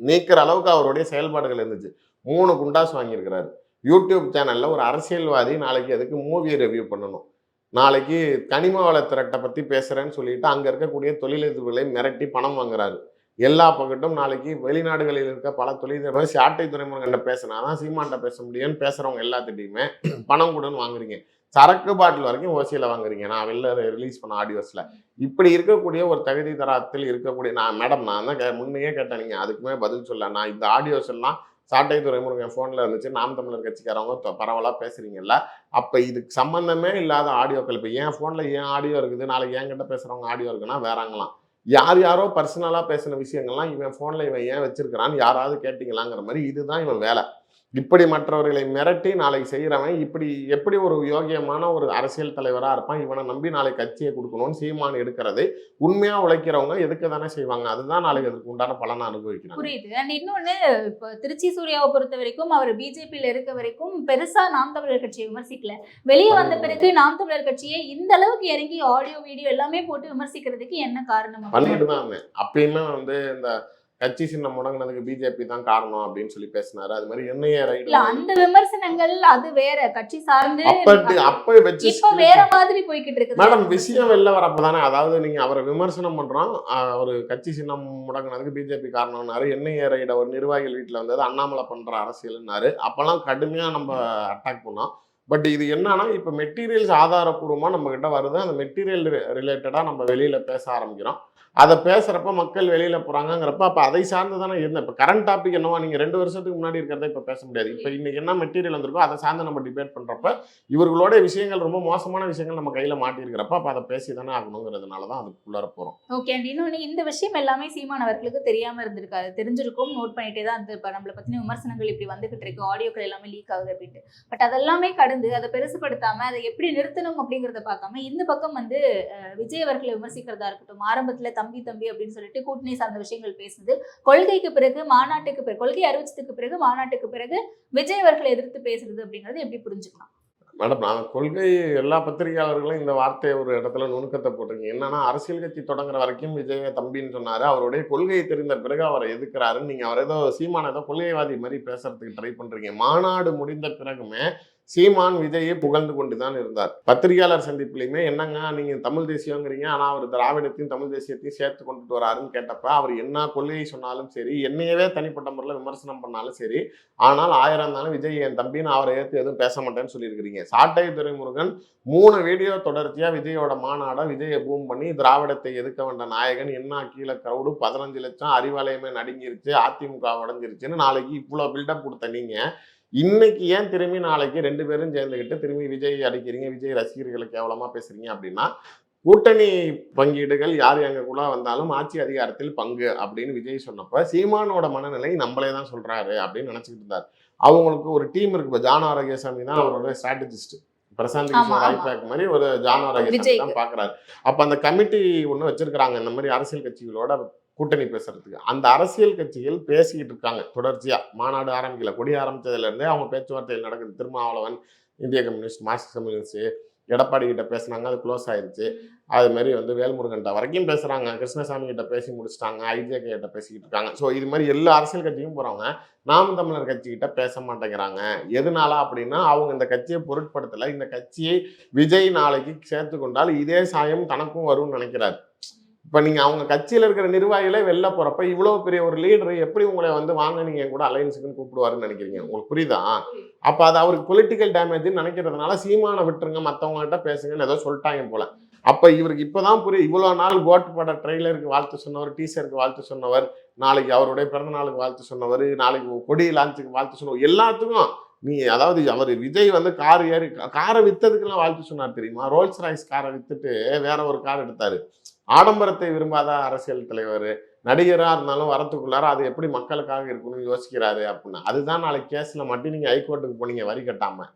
நீக்கிற அளவுக்கு அவருடைய செயல்பாடுகள் இருந்துச்சு. 3 குண்டாஸ் வாங்கியிருக்கிறாரு. யூடியூப் சேனல்ல ஒரு அரசியல்வாதி நாளைக்கு அதுக்கு மூவியை ரிவ்யூ பண்ணணும். நாளைக்கு கனிம வள திரட்டை பத்தி பேசுறேன்னு சொல்லிட்டு அங்க இருக்கக்கூடிய தொழிலதிபர்களை மிரட்டி பணம் வாங்குறாரு. எல்லா பக்கட்டும் நாளைக்கு வெளிநாடுகளில் இருக்க பல தொழிலதிபர்கள் சாட்டை துறைமுகன்கிட்ட பேசினாதான் சீமான்ட்ட பேச முடியும்னு பேசுறவங்க எல்லாத்திட்டையுமே பணம் கூடன்னு வாங்குறீங்க. சரக்கு பாட்டில் வரைக்கும் ஓசியில வாங்குறீங்க. நான் வெளில ரிலீஸ் பண்ண ஆடியோஸ்ல இப்படி இருக்கக்கூடிய ஒரு தகுதி தரத்தில் இருக்கக்கூடிய நான் தான் முன்னையே கேட்டேன், நீங்க அதுக்குமே பதில் சொல்ல. நான் இந்த ஆடியோஸ் எல்லாம் சாட்டை துறைமுருகன் ஃபோனில் இருந்துச்சு, நாம் தமிழர் கட்சிக்காரவங்க பரவலாக பேசுறீங்கல்ல. அப்போ இதுக்கு சம்மந்தமே இல்லாத ஆடியோக்கள் இப்போ என் ஃபோனில் ஏன் ஆடியோ இருக்குது, நாளைக்கு என்கிட்ட பேசுகிறவங்க ஆடியோ இருக்குன்னா வேறாங்களாம். யாரோ பர்சனலாக பேசின விஷயங்கள்லாம் இவன் ஃபோனில் இவன் ஏன் வச்சிருக்கிறான்னு யாராவது கேட்டிங்களாங்கிற மாதிரி இதுதான் இவன் வேலை. இப்படி மற்றவர்களை மிரட்டி நாளைக்கு செய்கிறவன் இப்படி எப்படி ஒரு யோகியமான ஒரு அரசியல் தலைவராக இருப்பான்? இவனை நம்பி நாளைக்கு கட்சியை கொடுக்கணும்னு சீமான் எடுக்கிறது. உண்மையா உழைக்கிறவங்க எதுக்கு தானே செய்வாங்க. அதுதான் நாளைக்கு அதுக்கு உண்டான பலனை அனுபவிக்கிறாங்க. புரியுது. அண்ட் இன்னொன்னு, இப்போ திருச்சி சூர்யாவை பொறுத்த வரைக்கும் அவர் பிஜேபியில இருக்க வரைக்கும் பெருசா நாம் தமிழர் கட்சியை விமர்சிக்கல. வெளியே வந்த பிறகு நாம் தமிழர் கட்சியை இந்த அளவுக்கு இறங்கி ஆடியோ வீடியோ எல்லாமே போட்டு விமர்சிக்கிறதுக்கு என்ன காரணம்? பண்ணிட்டு தான் இருந்தேன். அப்பயுமே வந்து இந்த கட்சி சின்னம் முடங்கினதுக்கு பிஜேபி தான் காரணம் அப்படின்னு சொல்லி பேசினாரு. அது மாதிரி என்னைய ரைட்ல அந்த விமர்சனங்கள் அது வேற கட்சி சார்ந்து அப்ப வச்சு இப்ப வேற மாதிரி போய்கிட்டு இருக்கு மேடம். விஷயம் வெளில வரப்பதானே, அதாவது நீங்க அவரை விமர்சனம் பண்றோம், ஒரு கட்சி சின்னம் முடங்கினதுக்கு பிஜேபி காரணம்னாரு. என்னைய ரைட ஒரு நிர்வாகிகள் வீட்டுல வந்தது அண்ணாமலை பண்ற அரசியல்னாரு. அப்பெல்லாம் கடுமையா நம்ம அட்டாக் பண்ணோம். பட் இது என்னன்னா இப்ப மெட்டீரியல்ஸ் ஆதாரப்பூர்வமா நம்ம கிட்ட வருது. அந்த மெட்டீரியல் ரிலேட்டடா நம்ம வெளியில பேச ஆரம்பிக்கிறோம். அதை பேசுறப்ப மக்கள் வெளியில போறாங்கிறப்ப அப்ப அதை சார்ந்து தானே இருந்தேன். இப்ப கரண்ட் டாபிக் என்னவா, நீங்க 2 வருஷத்துக்கு முன்னாடி இருக்கிறத இப்ப பேச முடியாது. இப்ப இன்னைக்கு என்ன மெட்டீரியல் வந்திருக்கோ அதை சார்ந்து நம்ம டிபேட் பண்றப்ப இவர்களோட விஷயங்கள் ரொம்ப மோசமான விஷயங்கள் நம்ம கையில மாட்டிருக்கிறப்ப அப்ப அதை பேசி தானே ஆகணுங்கிறதுனாலதான் அதுக்குள்ளார போறோம். ஓகே. அண்ட் இன்னொன்னு, இந்த விஷயம் எல்லாமே சீமான் அவர்களுக்கு தெரியாம இருந்திருக்காது, தெரிஞ்சிருக்கும், நோட் பண்ணிட்டே தான் இருந்திருப்பா. நம்மளை பத்தின விமர்சனங்கள் இப்படி வந்துகிட்டு இருக்கு, ஆடியோக்கள் எல்லாமே லீக் ஆகுது அப்படின்ட்டு. பட் அதெல்லாமே கடந்து அதை பெருசுப்படுத்தாம அதை எப்படி நிறுத்தணும் அப்படிங்கிறத பார்க்காம இந்த பக்கம் வந்து விஜய் அவர்களை விமர்சிக்கிறதா இருக்கட்டும், ஆரம்பத்துல தம்பி அப்படின்னு சொல்லிட்டு கூட்டணி சார்ந்த விஷயங்கள் பேசுது. கொள்கைக்கு பிறகு மாநாட்டுக்கு பிறகு, கொள்கை அறிவிச்சதுக்கு பிறகு மாநாட்டுக்கு பிறகு விஜய் அவர்களை எதிர்த்து பேசுறது அப்படிங்கறது எப்படி புரிஞ்சுக்கலாம்? மேடம், நான் கொள்கை எல்லா பத்திரிகையாளர்களும் இந்த வார்த்தையை ஒரு இடத்துல நுணுக்கத்தை போட்டிருக்கீங்க. என்னன்னா அரசியல் கட்சி தொடங்குற வரைக்கும் விஜய தம்பின்னு சொன்னாரு. அவருடைய கொள்கையை தெரிந்த பிறகு அவரை எதிர்க்கிறாருன்னு நீங்க அவர் ஏதோ சீமான ஏதோ கொள்கைவாதி மாதிரி பேசுறதுக்கு ட்ரை பண்றீங்க. மாநாடு முடிந்த பிறகுமே சீமான் விஜயை புகழ்ந்து கொண்டு தான் இருந்தார். பத்திரிகையாளர் சந்திப்புலையுமே என்னங்க நீங்க தமிழ் தேசியங்கிறீங்க, ஆனா அவர் திராவிடத்தையும் தமிழ் தேசியத்தையும் சேர்த்து கொண்டுட்டு வராருன்னு கேட்டப்ப அவர் என்ன கொள்கையை சொன்னாலும் சரி, என்னையவே தனிப்பட்ட முறையில் விமர்சனம் பண்ணாலும் சரி, ஆனால் 1000 தானே விஜய் என் தம்பின்னு அவரை ஏற்று எதுவும் பேச மாட்டேன்னு சொல்லியிருக்கிறீங்க. சாட்டை துரைமுருகன் 3 வீடியோ தொடர்ச்சியா விஜயோட மாநாட விஜயை பூம் பண்ணி திராவிடத்தை எதிர்க்க வேண்ட நாயகன், என்ன கீழே கிரௌடு 15 லட்சம் அறிவாலயமே நடுங்கிருச்சு, அதிமுக உடஞ்சிருச்சுன்னு நாளைக்கு இவ்வளோ பில்டப் கொடுத்த நீங்க இன்னைக்கு ஏன் திரும்பி நாளைக்கு 2 பேரும் சேர்ந்துக்கிட்டு திரும்பி விஜய் அடிக்கிறீங்க, விஜய் ரசிகர்களை கேவலமா பேசுறீங்க அப்படின்னா கூட்டணி பங்கீடுகள் யார் எங்க கூட வந்தாலும் ஆட்சி அதிகாரத்தில் பங்கு அப்படின்னு விஜய் சொன்னப்ப சீமானோட மனநிலை நம்மளே தான் சொல்றாரு அப்படின்னு நினைச்சிட்டு இருந்தார். அவங்களுக்கு ஒரு டீம் இருக்கு. இப்போ ஜான் ஆரோக்கியசாமி தான் அவரோட ஸ்ட்ராட்டஜிஸ்ட். பிரசாந்த் கிஷோர் ஐபேக் மாதிரி ஒரு ஜான் ஆரோக்கியசாமி தான் பாக்குறாரு. அப்ப அந்த கமிட்டி ஒண்ணு வச்சிருக்காங்க இந்த மாதிரி அரசியல் கட்சிகளோட கூட்டணி பேசுறதுக்கு. அந்த அரசியல் கட்சிகள் பேசிக்கிட்டு இருக்காங்க தொடர்ச்சியா. மாநாடு ஆரம்பிக்கல, கொடி ஆரம்பிச்சதுல இருந்தே அவங்க பேச்சுவார்த்தைகள் நடக்குது. திருமாவளவன், இந்திய கம்யூனிஸ்ட், மார்க்சிஸ்ட் கம்யூனிஸ்ட், எடப்பாடி கிட்ட பேசினாங்க, அது க்ளோஸ் ஆயிருச்சு. அது மாதிரி வேல்முருகன்ட்ட வரைக்கும் பேசுறாங்க, கிருஷ்ணசாமி கிட்ட பேசி முடிச்சிட்டாங்க, ஐஜேகே கிட்ட பேசிக்கிட்டு இருக்காங்க. ஸோ இது மாதிரி எல்லா அரசியல் கட்சியும் போறவங்க நாம் தமிழர் கட்சி கிட்ட பேச மாட்டேங்கிறாங்க. எதனால அப்படின்னா அவங்க இந்த கட்சியை பொருட்படுத்தல. இந்த கட்சியை விஜய் நாளைக்கு சேர்த்து கொண்டால் இதே சாயம் தனக்கும் வரும்னு நினைக்கிறாரு. இப்போ நீங்க அவங்க கட்சியில இருக்கிற நிர்வாகிகளே வெளில போறப்ப இவ்வளவு பெரிய ஒரு லீடர் எப்படி உங்களை வாங்க நீங்க என் கூட அலையன்ஸுக்குன்னு கூப்பிடுவாருன்னு நினைக்கிறீங்க? உங்களுக்கு புரியுதா? அப்ப அது அவருக்கு பொலிட்டிக்கல் டேமேஜ்னு நினைக்கிறதுனால சீமானை விட்டுருங்க, மற்றவங்க கிட்ட பேசுங்கன்னு ஏதோ சொல்லிட்டாங்க போல. அப்ப இவருக்கு இப்பதான் புரியும். இவ்வளவு நாள் கோட் பட ட்ரெய்லருக்கு வாழ்த்து சொன்னவர், டீசருக்கு வாழ்த்து சொன்னவர், நாளைக்கு அவருடைய பிறந்த நாளுக்கு வாழ்த்து சொன்னவர், நாளைக்கு கொடி லான்ச்சுக்கு வாழ்த்து சொன்னவர், எல்லாத்துக்கும் நீ அதாவது அவர் விஜய் காரை வித்ததுக்கெல்லாம் வாழ்த்து சொன்னார் தெரியுமா? ரோல்ஸ் ராய்ஸ் காரை வித்துட்டு வேற ஒரு கார் எடுத்தாரு. ஆடம்பரத்தை விரும்பாத அரசியல் தலைவர், நடிகரா இருந்தாலும் வரத்துக்குள்ளார அது எப்படி மக்களுக்காக இருக்கணும்னு யோசிக்கிறாரு அப்படின்னா, அதுதான் நாளைக்கு கேஸ்ல மட்டும் நீங்க ஹைகோர்ட்டுக்கு போனீங்க வரி கட்டாம.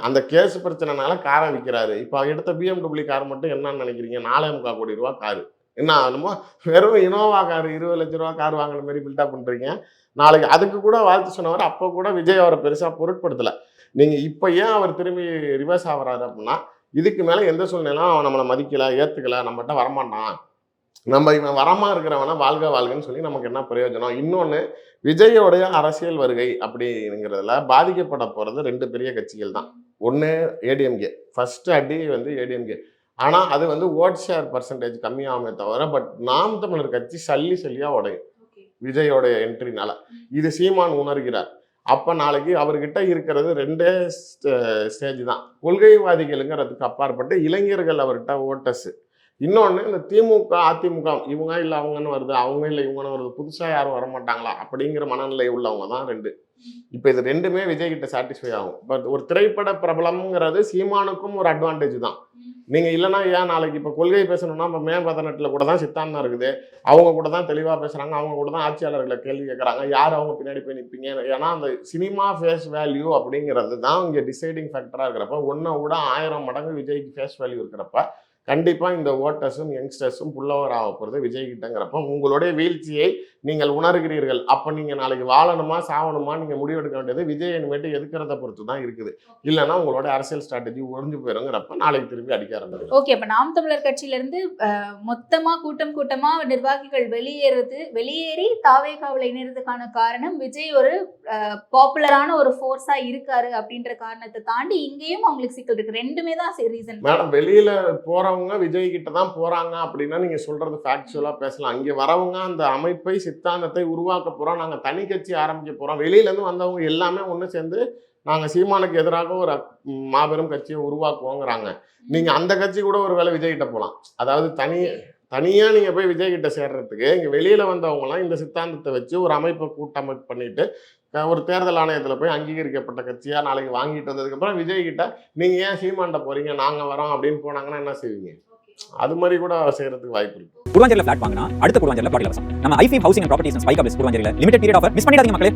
அந்த கேஸ் பிரச்சனைனால காரை விற்கிறாரு. இப்போ எடுத்த BMW கார் மட்டும் என்னன்னு நினைக்கிறீங்க? 4.25 கோடி ரூபா காரு. என்ன ஆகணுமோ வெறும் இனோவா கார் 20 லட்ச ரூபா கார் வாங்கின மாதிரி பில்டப் பண்றீங்க. நாளைக்கு அதுக்கு கூட வாழ்த்து சொன்னவர் அப்போ கூட விஜய் அவரை பெருசா பொருட்படுத்தல. நீங்க இப்ப ஏன் அவர் திரும்பி ரிவர்ஸ் ஆகிறாரு அப்படின்னா, இதுக்கு மேல எந்த சூழ்நிலையும் அவன் நம்மளை மதிக்கல, ஏத்துக்கல, நம்மகிட்ட வரமாட்டான், நம்ம இவன் வரமா இருக்கிறவனா வாழ்க வாழ்கன்னு சொல்லி நமக்கு என்ன பிரயோஜனம்? இன்னொன்னு, விஜயோடைய அரசியல் வருகை அப்படிங்கிறதுல பாதிக்கப்பட போறது 2 பெரிய கட்சிகள் தான். ஒன்று ஏடிஎம்கே. ஃபர்ஸ்ட் அடி ஏடிஎம்கே. ஆனா அது ஓட் ஷேர் பர்சன்டேஜ் கம்மியாகுமே தவிர, பட் நாம் தமிழர் கட்சி சல்லியா உடையும் விஜயோடைய என்ட்ரினால. இது சீமான் உணர்கிறார். அப்ப நாளைக்கு அவர்கிட்ட இருக்கிறது 2 ஸ்டேஜ் தான். கொள்கைவாதிகளுங்கிறதுக்கு அப்பாற்பட்டு இளைஞர்கள் அவர்கிட்ட ஓட்டர்ஸ். இன்னொன்று, இந்த திமுக அதிமுக இவங்க இல்லை அவங்கன்னு வருது, அவங்க இல்லை இவங்கன்னு வருது, புதுசாக யாரும் வரமாட்டாங்களா அப்படிங்கிற மனநிலை உள்ளவங்க தான் 2. இப்போ இது 2மே விஜய் கிட்ட சாட்டிஸ்ஃபை ஆகும். பட் ஒரு திரைப்பட பிரபலம்ங்கிறது சீமானுக்கும் ஒரு அட்வான்டேஜ் தான். நீங்க இல்லைன்னா ஏன் நாளைக்கு இப்போ கொள்கை பேசணும்னா இப்போ மே 18 கூட தான் சித்தாந்தம் இருக்குது, அவங்க கூட தான் தெளிவாக பேசுறாங்க, அவங்க கூட தான் ஆட்சியாளர்களை கேள்வி கேட்குறாங்க, யார் அவங்க பின்னாடி போய் நிற்பீங்க? ஏன்னா அந்த சினிமா ஃபேஸ் வேல்யூ அப்படிங்கிறது தான் இங்கே டிசைடிங் ஃபேக்டராக இருக்கிறப்ப, ஒன்றை விட 1000 மடங்கு விஜய்க்கு ஃபேஸ் வேல்யூ இருக்கிறப்ப கண்டிப்பா இந்த ஓட்டர்ஸும் யங்ஸ்டர்ஸும் புல்லவர் ஆக போகிறது விஜய் கிட்டங்கிறப்ப உங்களுடைய வீழ்ச்சியை நீங்கள் உணர்கிறீர்கள். அப்போ நீங்க நாளைக்கு வாழணுமா சாவணுமா நீங்க முடிவெடுக்க வேண்டியது விஜய் இனிமேட்டு எதுக்கிறத பொறுத்து தான் இருக்குது. இல்லைன்னா உங்களோட அரசியல் ஸ்ட்ராட்டஜி ஒழிஞ்சு போயிருங்கிறப்ப நாளைக்கு திரும்பி அடிக்க ஆரம்பிக்கும். ஓகே, அப்ப நாம் தமிழர் கட்சியில இருந்து மொத்தமா கூட்டமா நிர்வாகிகள் வெளியேறி தாவேகாவில் இணைறதுக்கான காரணம் விஜய் ஒரு பாப்புலரான ஒரு ஃபோர்ஸா இருக்காரு அப்படின்ற காரணத்தை தாண்டி இங்கேயும் அவங்களுக்கு சிக்கல் இருக்கு. 2மே தான் ரீசன். மேடம், வெளியில போறவங்க விஜய் கிட்ட தான் போறாங்க அப்படின்னா நீங்க சொல்றது ஃபேக்சுவலா பேசலாம். அங்கே வரவங்க அந்த அமைப்பை சித்தாந்தத்தை உருவாக்க போறோம், நாங்க தனி கட்சி ஆரம்பிக்க போறோம், வெளியில இருந்து வந்தவங்க எல்லாமே ஒண்ணு சேர்ந்து நாங்க சீமானுக்கு எதிராக ஒரு மாபெரும் கட்சியை உருவாக்குவோங்கிறாங்க. நீங்க அந்த கட்சி கூட ஒரு வேளை விஜய் கிட்ட போகலாம். அதாவது தனியா நீங்க போய் விஜய் கிட்ட சேர்றதுக்கு இங்க வெளியில வந்தவங்கலாம் இந்த சித்தாந்தத்தை வச்சு ஒரு அமைப்பை கூட்டமைப்பு பண்ணிட்டு ஒரு தேர்தல் ஆணையத்தில் போய் அங்கீகரிக்கப்பட்ட கட்சியா நாளைக்கு வாங்கிட்டு வந்ததுக்கு அப்புறம் விஜய் கிட்ட நீங்க ஏன் சீமான்ட்ட போறீங்க, நாங்க வரோம் அப்படின்னு போனாங்கன்னா என்ன செய்வீங்க? அது மாதிரி கூட செய்யறதுக்கு வாய்ப்பு இருக்கு. குருவாஞ்சேரியில் ஃபிளாட் வாங்கினா அடுத்த குருவாஞ்சேரியில் பாட்டில் நம்ம ஐஃபி ஹவுசிங் அண்ட் ப்ராப்பர்ட்டிஸ் ஸ்பைக் அப்ஸ் குருவாஞ்சேரியில் லிமிடெட் பீரியட் ஆஃபர் மிஸ் பண்ணிடாதீங்க மக்களே.